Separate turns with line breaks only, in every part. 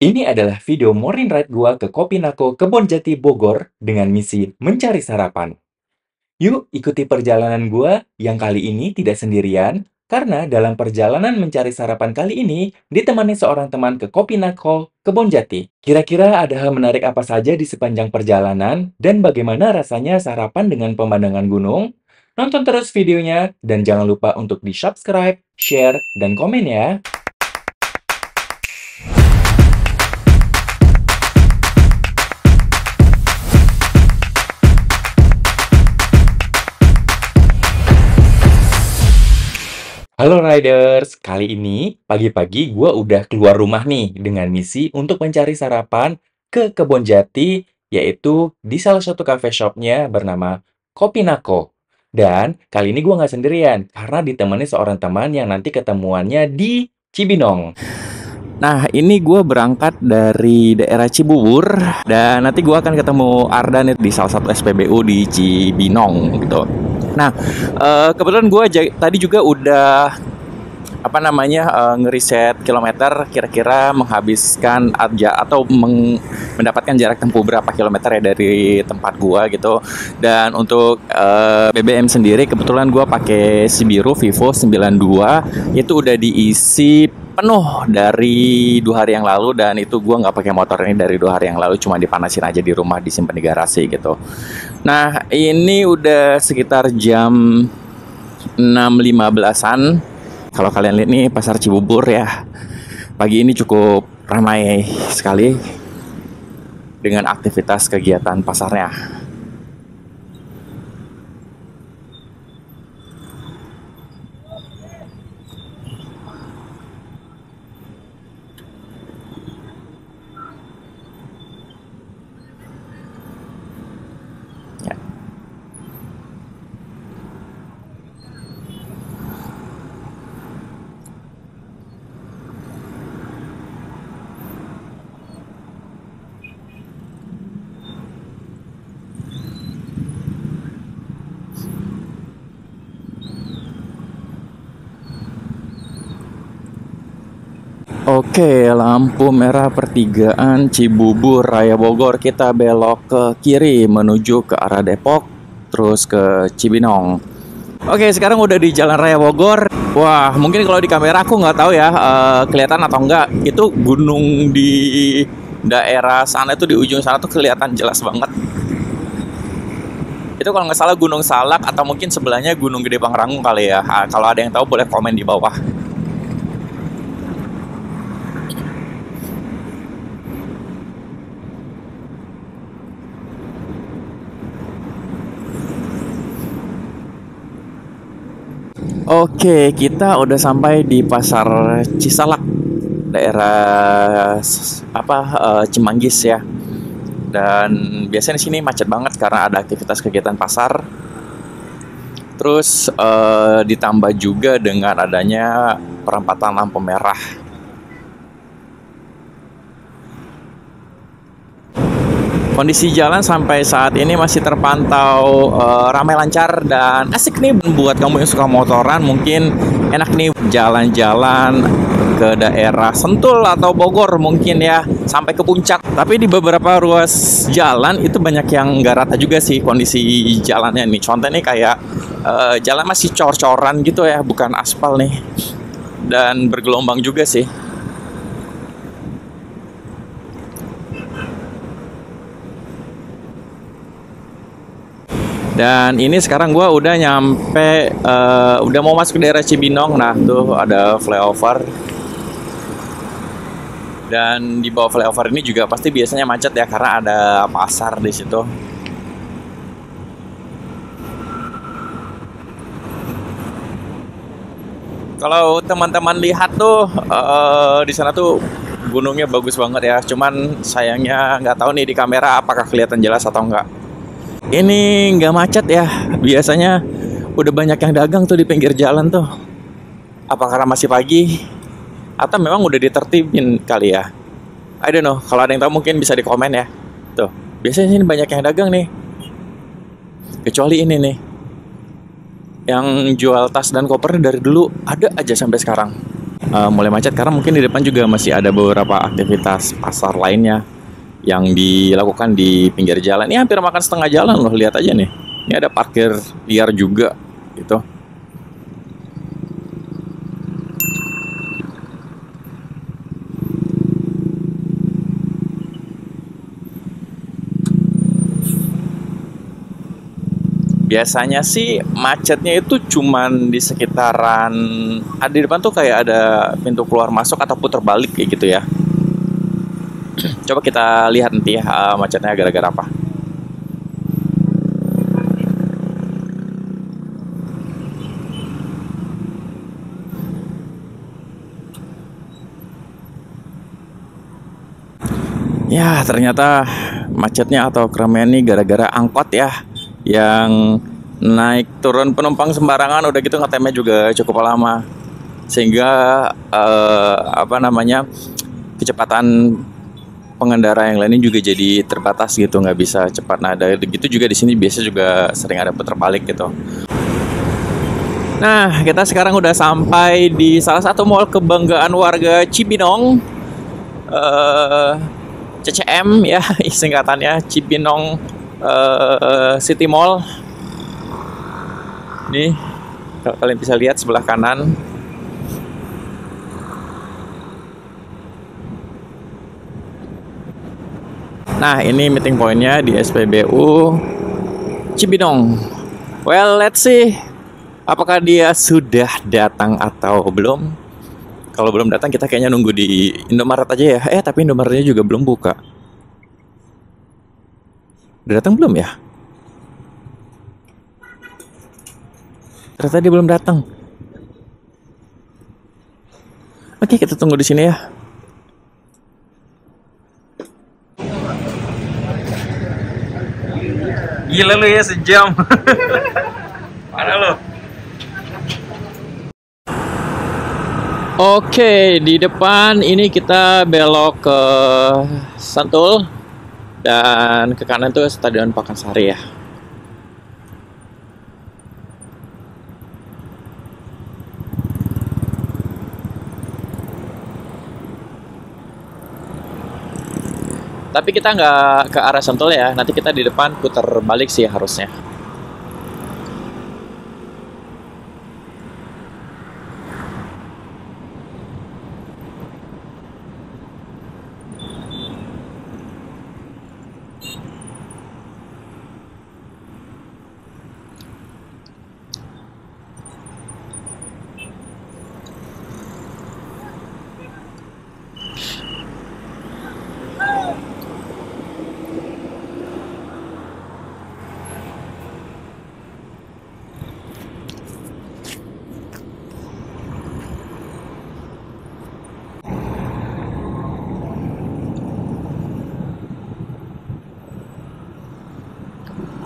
Ini adalah video morning ride gua ke Kopinako Kebonjati Bogor dengan misi mencari sarapan. Yuk ikuti perjalanan gua yang kali ini tidak sendirian, karena dalam perjalanan mencari sarapan kali ini ditemani seorang teman ke Kopinako Kebonjati. Kira-kira ada hal menarik apa saja di sepanjang perjalanan dan bagaimana rasanya sarapan dengan pemandangan gunung? Nonton terus videonya dan jangan lupa untuk di-subscribe, share, dan komen ya. Halo Riders, kali ini pagi-pagi gue udah keluar rumah nih dengan misi untuk mencari sarapan ke Kebon Jati, yaitu di salah satu cafe shopnya bernama Kopinako. Dan kali ini gue nggak sendirian, karena ditemani seorang teman yang nanti ketemuannya di Cibinong. Nah, ini gue berangkat dari daerah Cibubur, dan nanti gue akan ketemu Ardan di salah satu SPBU di Cibinong gitu. Nah, kebetulan gue tadi juga udah ngeriset kilometer, kira-kira menghabiskan aja atau mendapatkan jarak tempuh berapa kilometer ya dari tempat gua gitu. Dan untuk BBM sendiri kebetulan gua pakai si biru Vivo 92, itu udah diisi penuh dari 2 hari yang lalu, dan itu gua nggak pakai motor ini dari 2 hari yang lalu, cuma dipanasin aja di rumah, disimpan di garasi gitu. Nah, ini udah sekitar jam 6.15-an. Kalau kalian lihat nih pasar Cibubur ya, pagi ini cukup ramai sekali dengan aktivitas kegiatan pasarnya. Ya. Oke, lampu merah pertigaan Cibubur Raya Bogor. Kita belok ke kiri menuju ke arah Depok, terus ke Cibinong. Oke, sekarang udah di Jalan Raya Bogor. Wah, mungkin kalau di kamera aku nggak tahu ya kelihatan atau enggak. Itu gunung di daerah sana tuh, di ujung sana tuh kelihatan jelas banget. Itu kalau nggak salah Gunung Salak atau mungkin sebelahnya Gunung Gede Pangrango kali ya. Kalau ada yang tahu boleh komen di bawah. Oke, kita udah sampai di Pasar Cisalak, daerah Cimanggis ya. Dan biasanya di sini macet banget karena ada aktivitas kegiatan pasar. Terus ditambah juga dengan adanya perampatan lampu merah. Kondisi jalan sampai saat ini masih terpantau ramai lancar dan asik nih buat kamu yang suka motoran. Mungkin enak nih jalan-jalan ke daerah Sentul atau Bogor mungkin ya, sampai ke puncak. Tapi di beberapa ruas jalan itu banyak yang nggak rata juga sih kondisi jalannya nih. Contohnya kayak jalan masih cor-coran gitu ya, bukan aspal nih. Dan bergelombang juga sih. Dan ini sekarang gue udah nyampe, udah mau masuk ke daerah Cibinong. Nah tuh ada flyover. Dan di bawah flyover ini juga pasti biasanya macet ya, karena ada pasar di situ. Kalau teman-teman lihat tuh di sana tuh gunungnya bagus banget ya. Cuman sayangnya nggak tahu nih di kamera apakah kelihatan jelas atau enggak. Ini nggak macet ya, biasanya udah banyak yang dagang tuh di pinggir jalan tuh. Apa karena masih pagi? Atau memang udah ditertibin kali ya? I don't know, kalau ada yang tahu mungkin bisa di komen ya. Tuh, biasanya sini banyak yang dagang nih. Kecuali ini nih, yang jual tas dan koper dari dulu ada aja sampai sekarang.
mulai macet karena mungkin di depan juga masih ada beberapa aktivitas pasar lainnya yang dilakukan di pinggir jalan. Ini hampir makan setengah jalan loh, lihat aja nih. Ini ada parkir liar juga gitu. Biasanya sih macetnya itu cuman di sekitaran, ada di depan tuh kayak ada pintu keluar masuk atau putar balik kayak gitu ya. Coba kita lihat nanti ya macetnya gara-gara apa. Ya ternyata macetnya atau keramaian ini gara-gara angkot ya, yang naik turun penumpang sembarangan, udah gitu ngetemnya juga cukup lama, sehingga kecepatan pengendara yang lainnya juga jadi terbatas gitu, nggak bisa cepat. Nah ada gitu juga di sini biasa juga sering ada putar balik gitu. Nah kita sekarang udah sampai di salah satu mall kebanggaan warga Cibinong, CCM ya singkatannya, Cibinong City Mall. Nih kalau kalian bisa lihat sebelah kanan. Nah ini meeting pointnya di SPBU Cibinong. Well, let's see apakah dia sudah datang atau belum. Kalau belum datang kita kayaknya nunggu di Indomaret aja ya. Tapi Indomaretnya juga belum buka. Udah datang belum ya? Ternyata dia belum datang. Oke, kita tunggu di sini ya.
Gila lu ya, sejam. Mana lu?
Oke, di depan ini kita belok ke Sentul dan ke kanan tuh Stadion Pakansari ya. Tapi kita nggak ke arah Sentul ya, nanti kita di depan putar balik sih harusnya.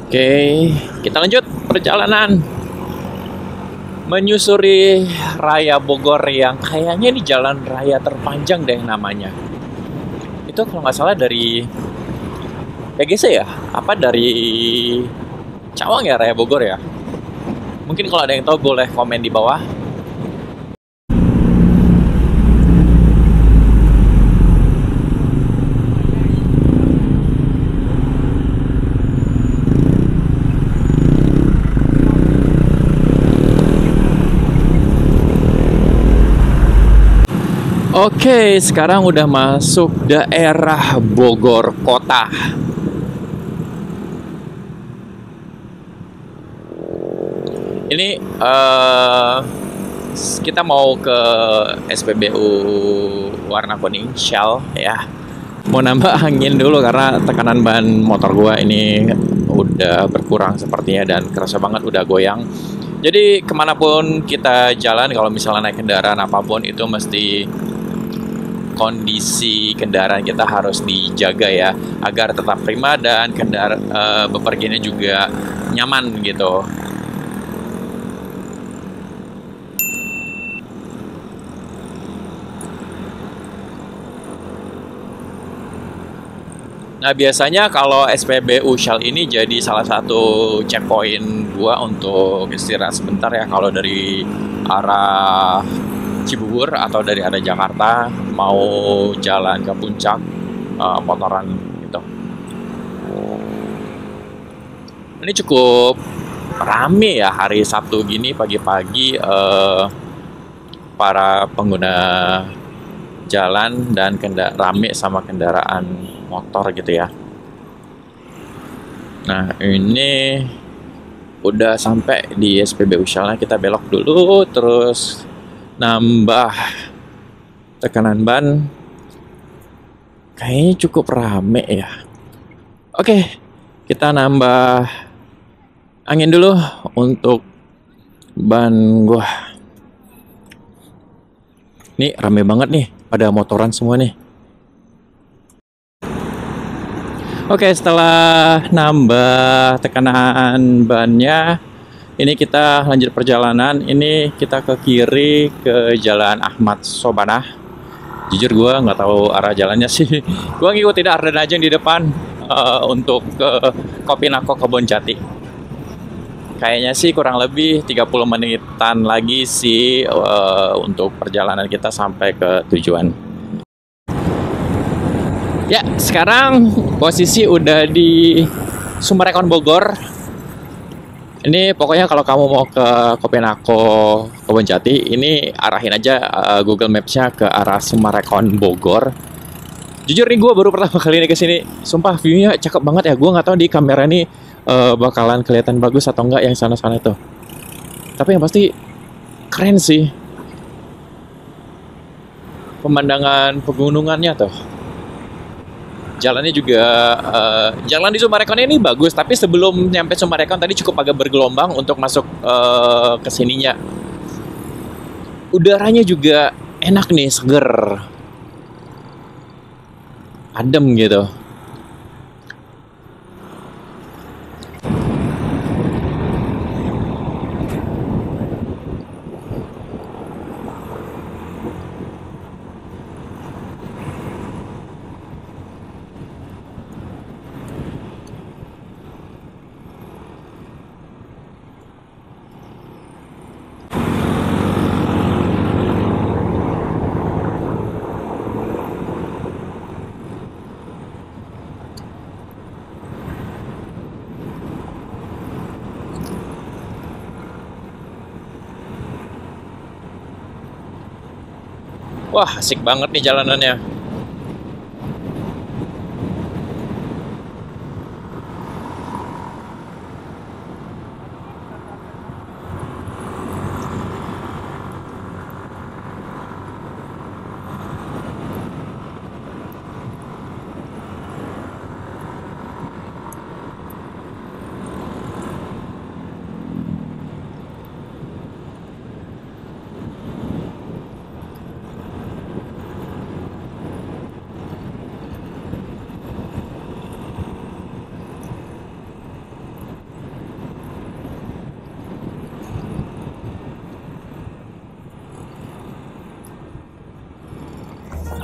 Oke, kita lanjut perjalanan menyusuri Raya Bogor yang kayaknya ini jalan raya terpanjang deh namanya. Itu kalau nggak salah dari PGC ya? Apa dari Cawang ya, Raya Bogor ya? Mungkin kalau ada yang tahu boleh komen di bawah. Oke, sekarang udah masuk daerah Bogor Kota. Ini kita mau ke SPBU Warna Kuning Shell ya. Mau nambah angin dulu karena tekanan ban motor gua ini udah berkurang sepertinya dan kerasa banget udah goyang. Jadi kemanapun kita jalan, kalau misalnya naik kendaraan apapun itu mesti kondisi kendaraan kita harus dijaga ya, agar tetap prima dan bepergiannya juga nyaman gitu. Nah biasanya kalau SPBU Shell ini jadi salah satu checkpoint gua untuk istirahat sebentar ya, kalau dari arah Cibubur atau dari arah Jakarta mau jalan ke puncak motoran gitu. Ini cukup rame ya hari Sabtu gini pagi-pagi, para pengguna jalan dan rame sama kendaraan motor gitu ya. Nah, ini udah sampai di SPBU Shell. Kita belok dulu terus nambah tekanan ban. Kayaknya cukup rame ya. Oke, kita nambah angin dulu untuk ban gua. Nih rame banget nih, pada motoran semua nih. Oke, setelah nambah tekanan bannya, ini kita lanjut perjalanan. Ini kita ke kiri ke Jalan Ahmad Sobanah. Jujur gue nggak tahu arah jalannya sih. Gue ngikutin Arden aja yang di depan untuk ke Kopinako Kebonjati. Kayaknya sih kurang lebih 30 menitan lagi sih untuk perjalanan kita sampai ke tujuan. Ya, sekarang posisi udah di Sumarekon Bogor. Ini pokoknya kalau kamu mau ke Kopinako Kebonjati, ini arahin aja Google Maps-nya ke arah Sumarekon Bogor. Jujur nih gue baru pertama kali ini kesini. Sumpah view-nya cakep banget ya. Gue nggak tahu di kamera ini bakalan kelihatan bagus atau enggak yang sana-sana tuh. Tapi yang pasti keren sih. Pemandangan pegunungannya tuh. Jalannya juga, jalan di Sumarekon ini bagus, tapi sebelum nyampe Sumarekon tadi cukup agak bergelombang untuk masuk ke sininya. Udaranya juga enak nih, seger. Adem gitu. Wah, asik banget nih jalanannya.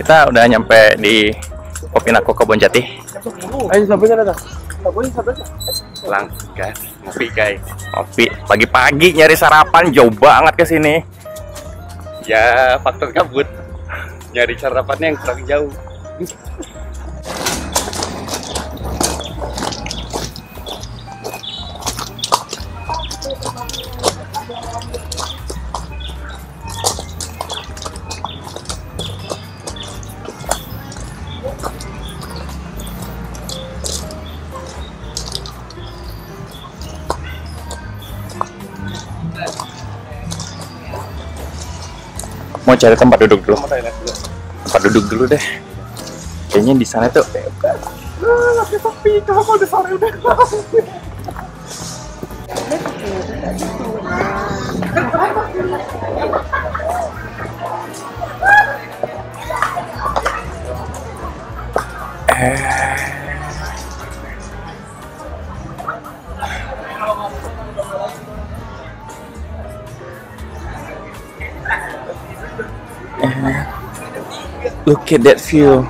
Kita udah nyampe di Kopinako Kebonjati.
Ayo sampaikan ada.
Langsung guys, ngopi guys. Ngopi pagi-pagi nyari sarapan jauh banget ke sini. Ya faktor kabut. Nyari sarapannya yang kurang jauh. Mau cari tempat duduk dulu. Tempat duduk dulu deh. Kayaknya di sana tuh
Lagi sepi, kamu udah sore udah.
look at that view.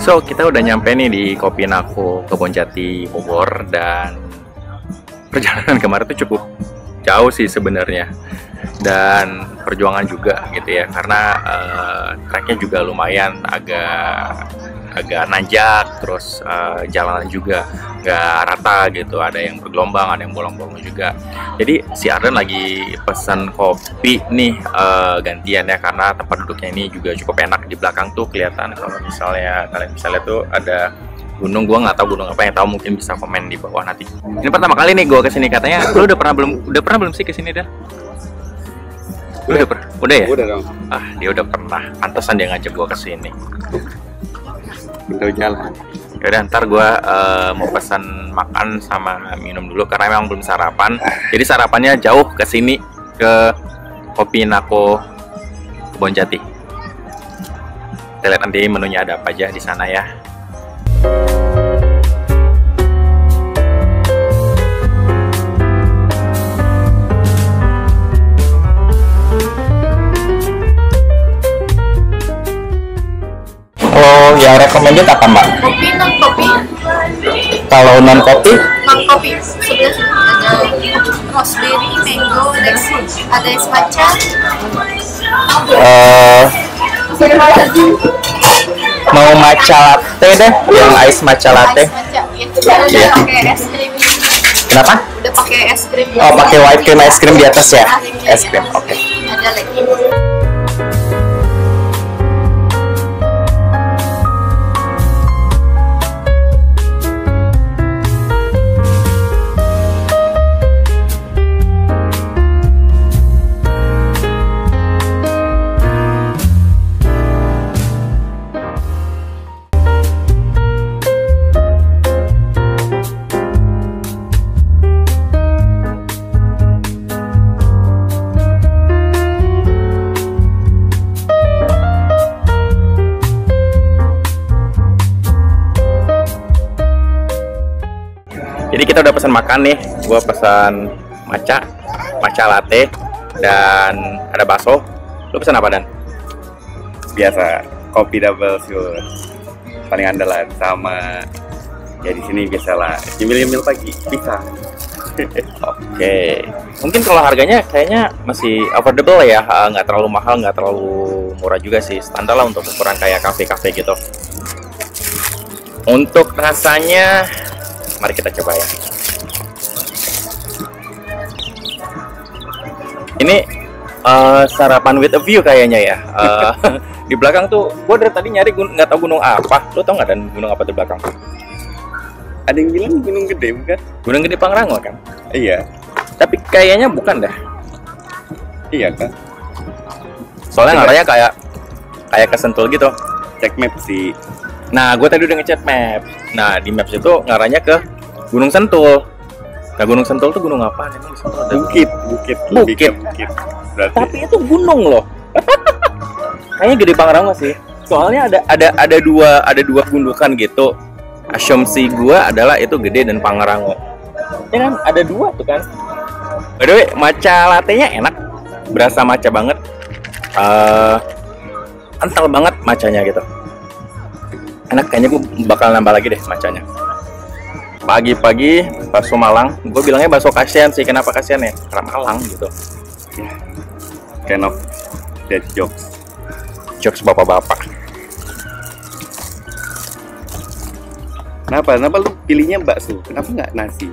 So, kita udah nyampe nih di Kopi Nako Kebonjati Bogor, dan perjalanan kemarin tuh cukup jauh sih sebenarnya, dan perjuangan juga gitu ya, karena treknya juga lumayan agak nanjak, terus jalanan juga nggak rata gitu, ada yang bergelombang, ada yang bolong-bolong juga. Jadi si Arden lagi pesan kopi nih gantian ya, karena tempat duduknya ini juga cukup enak. Di belakang tuh kelihatan, kalau misalnya kalian bisa lihat tuh ada gunung. Gua nggak tahu gunung apa, yang tahu mungkin bisa komen di bawah nanti. Ini pertama kali nih gua kesini. Katanya lu udah pernah belum sih kesini, Dan? Udah ya?
Udah dong.
Ah, dia udah pernah. Pantesan dia ngajak gua kesini.
Pintu jalan.
Yaudah, ntar gue mau pesan makan sama minum dulu karena memang belum sarapan. Jadi sarapannya jauh ke sini, ke Kopi Nako Kebonjati. Kita lihat nanti menunya ada apa aja di sana ya.
Oh, yang recommended apa, Mbak?
Kopi, non kopi.
Kalau non kopi,
Non kopi sebelah sini ada raspberry, mango, ada es matcha.
mau matcha latte deh, yang ice matcha latte.
Es matcha. Ya,
Iya.
udah pakai es krim.
Kenapa?
Udah pakai es krim.
Oh, pakai white cream ice cream di atas ya? Es cream, oke.
Ada lagi.
Jadi kita udah pesan makan nih. Gua pesan matcha latte, dan ada bakso. Lu pesan apa, Dan?
Biasa kopi double sugar. Paling andalan, sama ya di sini biasalah nyemil-nyemil pagi bisa.
Oke. Mungkin kalau harganya kayaknya masih affordable ya, nggak terlalu mahal, nggak terlalu murah juga sih. Standar lah untuk ukuran kayak kafe-kafe gitu. Untuk rasanya, mari kita coba ya. Ini sarapan with a view kayaknya ya. Di belakang tuh, gue dari tadi nyari nggak tahu gunung apa. Lo tau nggak, Dan, gunung apa di belakang?
Ada yang bilang gunung gede bukan?
Gunung Gede Pangrango kan?
Iya,
Tapi kayaknya bukan dah.
iya kan.
Soalnya ngaranya kayak kesentul gitu.
Cek map sih.
Nah, gue tadi udah ngechat map. Nah, di maps itu ngarahnya ke Gunung Sentul. Nah, Gunung Sentul tuh gunung apa? Emang di Sentul ada?
Bukit, lebih ke
Bukit.
bukit. Berarti
Tapi itu gunung loh. Kayaknya Gede Pangrango sih. Soalnya ada dua gundukan gitu. Asumsi gue adalah itu Gede dan Pangrango. Ya kan, ada dua tuh kan. By the way, matcha latte-nya enak. Berasa matcha banget. Kental banget matchanya gitu. Enak, kayaknya gue bakal nambah lagi deh macanya. Pagi-pagi bakso Malang, gue bilangnya bakso kasian sih. Kenapa kasian ya? Karena Malang gitu.
kind of dead jokes.
Jokes bapak-bapak.
Kenapa lu pilihnya bakso? Kenapa nggak nasi?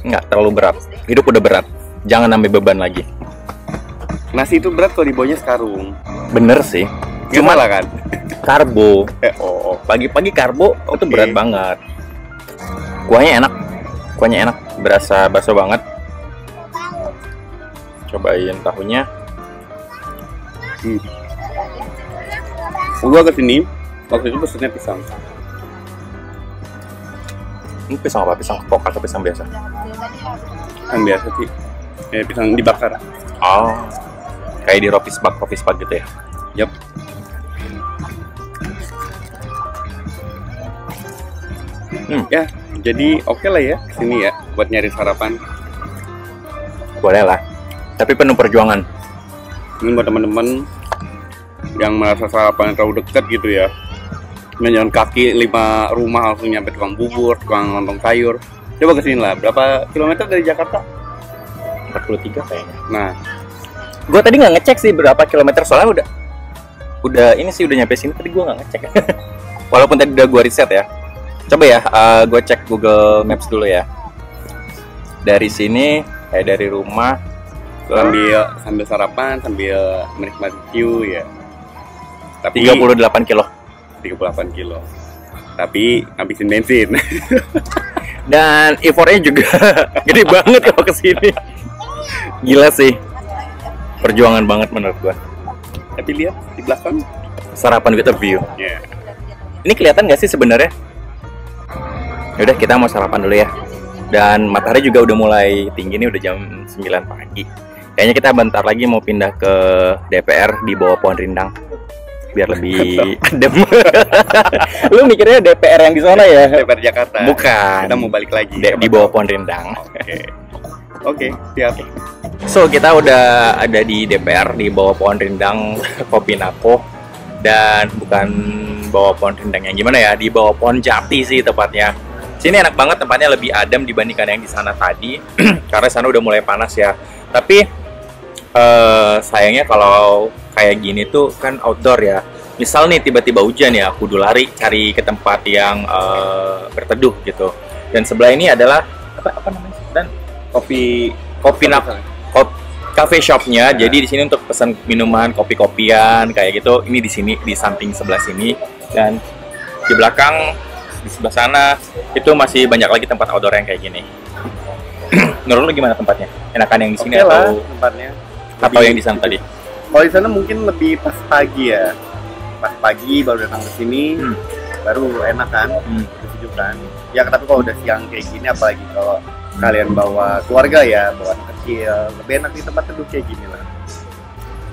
Nggak terlalu berat. Hidup udah berat. Jangan nambah beban lagi.
Nasi itu berat kalau dibawanya sekarung.
Bener sih.
Cuma lah kan.
Karbo.
Oh,
Pagi-pagi karbo itu
Oke.
berat banget. Kuahnya enak, berasa bakso banget. Cobain tahunya.
Gua kesini waktu itu pesennya pisang.
Ini pisang apa? Pisang kepok atau pisang biasa?
Yang biasa sih. Kayak pisang dibakar.
Oh, kayak di roti spag gitu ya?
Yap. Ya, jadi oke lah ya kesini ya buat nyari sarapan.
Boleh lah. Tapi penuh perjuangan.
Ini buat teman-teman yang merasa sarapan terlalu dekat gitu ya. menjalan kaki 5 rumah langsung nyampe tukang bubur, tukang lontong sayur. Coba kesini lah, berapa kilometer dari Jakarta?
43 kayaknya.
Nah,
Gue tadi nggak ngecek sih berapa kilometer, soalnya udah ini sih udah nyampe sini, tadi gue nggak ngecek. Walaupun tadi udah gue riset ya. Coba ya, gue cek Google Maps dulu ya. Dari sini, kayak dari rumah
sambil sarapan, sambil menikmati view ya. Tapi
38 kilo.
38 kilo. Tapi habisin bensin.
Dan effortnya juga gede banget kalau kesini. Gila sih. Perjuangan banget menurut gue.
Tapi lihat di belakang.
Sarapan with a view.
Ya.
Ini kelihatan nggak sih sebenarnya? Yaudah, kita mau sarapan dulu ya. Dan matahari juga udah mulai tinggi nih, udah jam 9 pagi. Kayaknya kita bentar lagi mau pindah ke DPR di bawah pohon rindang. Biar lebih adem. Lu mikirnya DPR yang di sana ya?
DPR Jakarta.
Bukan.
Kita mau balik lagi.
Di bawah pohon rindang.
Oke, siap.
So, kita udah ada di DPR di bawah pohon rindang Kopinako. Dan bukan bawah pohon rindang yang gimana ya, di bawah pohon jati sih tepatnya. Sini enak banget, tempatnya lebih adem dibandingkan yang di sana tadi. Karena sana udah mulai panas ya. Tapi sayangnya kalau kayak gini tuh kan outdoor ya. Misal nih tiba-tiba hujan ya, kudu lari cari ke tempat yang berteduh gitu. Dan sebelah ini adalah apa namanya? Dan cafe shopnya. Jadi di sini untuk pesan minuman, kopi-kopian kayak gitu. Ini di sini di samping sebelah sini, dan di belakang di sebelah sana itu masih banyak lagi tempat outdoor yang kayak gini. Menurut lu gimana tempatnya? Enakan yang di sini
lah, tempatnya.
Atau yang di sana tadi?
Kalau di sana mungkin lebih pas pagi ya. Pas pagi baru datang ke sini, baru enak kan, sejuk kan. Ya tapi kalau udah siang kayak gini, apalagi kalau kalian bawa keluarga ya, bawa anak kecil, lebih enak di tempat teduh kayak gini lah.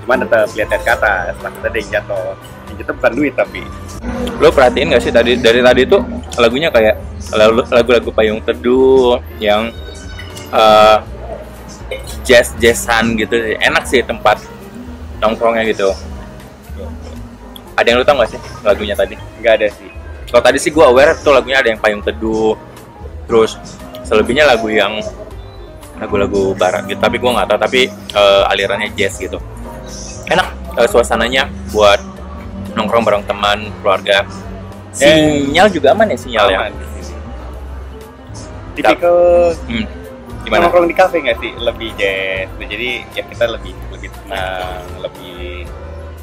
Cuman tetap lihat ke atas, takut ada yang jatuh. Yang jatuh bukan duit tapi.
Lo perhatiin nggak sih dari tadi tuh lagunya kayak lagu-lagu payung teduh yang jazz-jazzan gitu. Enak sih tempat nongkrongnya gitu. Ada yang lo tau nggak sih lagunya tadi?
Nggak ada sih.
Kalau tadi sih gue aware tuh lagunya ada yang payung teduh, terus selebihnya lagu-lagu barat gitu. Tapi gue nggak tahu. Tapi alirannya jazz gitu. Enak suasananya buat nongkrong bareng teman, keluarga. Sinyal juga aman ya sinyalnya?
Aman di sini. Tipikal
gimana?
nongkrong di kafe nggak sih? Lebih jazz. Nah, jadi ya kita lebih tenang, lebih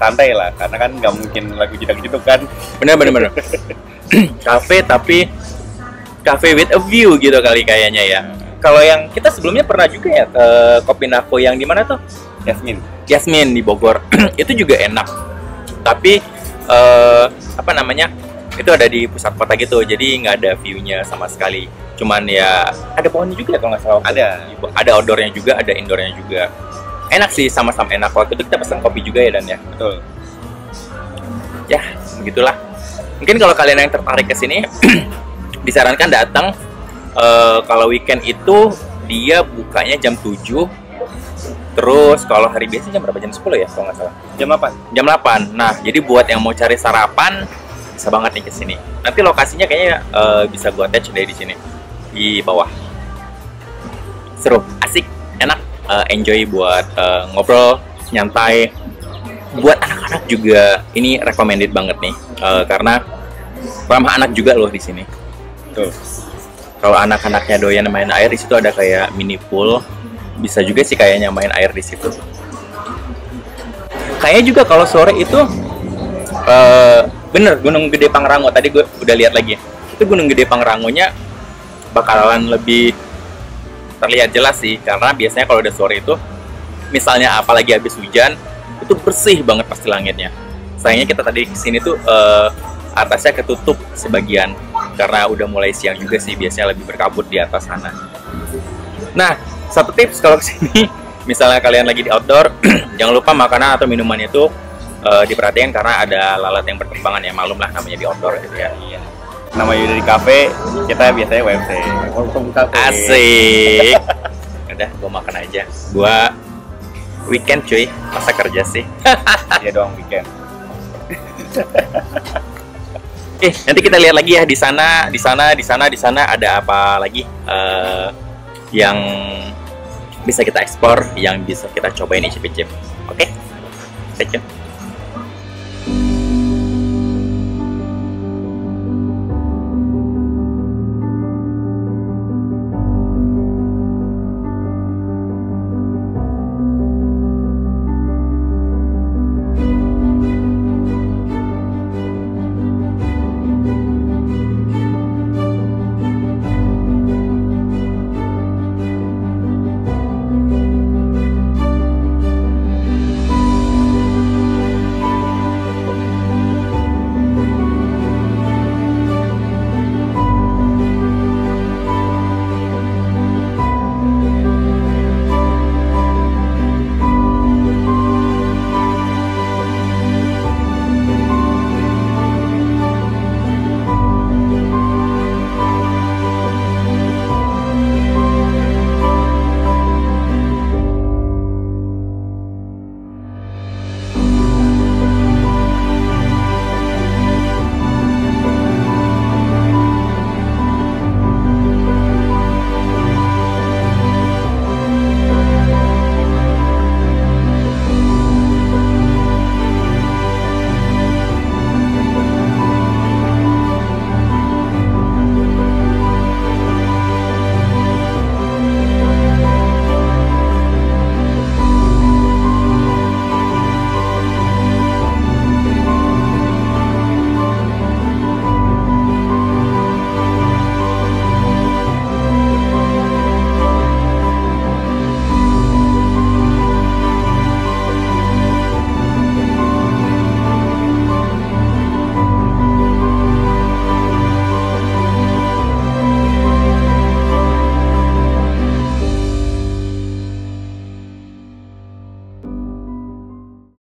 santai lah. Karena kan nggak mungkin lagu jedak gitu kan.
Bener. Kafe tapi cafe with a view gitu kali kayaknya ya. Kalau yang kita sebelumnya pernah juga ya ke Kopinako yang di mana tuh? Jasmine di Bogor. Itu juga enak. Tapi apa namanya? Itu ada di pusat kota gitu. Jadi nggak ada view-nya sama sekali. Cuman ya ada pohonnya juga kalau nggak salah. Ada outdoor-nya juga, ada indoor-nya juga. Enak sih, sama-sama enak. Waktu itu kita pesan kopi juga ya, Dan ya.
Betul.
Ya, begitulah. Mungkin kalau kalian yang tertarik ke sini disarankan datang kalau weekend itu dia bukanya jam 7. Terus kalau hari biasa jam berapa? Jam 10 ya kalau nggak salah.
Jam 8.
Jam 8. Nah, jadi buat yang mau cari sarapan bisa banget nih ke sini. Nanti lokasinya kayaknya bisa gua attach dari di sini di bawah. Seru, asik, enak, enjoy buat ngobrol, nyantai. Buat anak-anak juga ini recommended banget nih, karena ramah anak juga loh di sini.
Tuh.
Kalau anak-anaknya doyan main air, di situ ada kayak mini pool. Bisa juga sih kayaknya main air di situ. Kayaknya juga kalau sore itu bener Gunung Gede Pangrango. Tadi gue udah lihat lagi. Itu Gunung Gede Pangrangonya bakalan lebih terlihat jelas sih, karena biasanya kalau udah sore itu, misalnya apalagi habis hujan, itu bersih banget pasti langitnya. Sayangnya kita tadi kesini tuh atasnya ketutup sebagian karena udah mulai siang juga sih, biasanya lebih berkabut di atas sana. Nah, satu tips kalau kesini, misalnya kalian lagi di outdoor, jangan lupa makanan atau minuman itu diperhatikan karena ada lalat yang berterbangan ya, malum lah namanya di outdoor gitu ya.
Nama Yuda di kafe, kita biasanya WFC.
Asik. Udah, gua makan aja. Gua weekend cuy, masa kerja sih.
Dia doang weekend.
Nanti kita lihat lagi ya di sana ada apa lagi yang bisa kita ekspor, yang bisa kita cobain icip-icip. Oke, stay tune.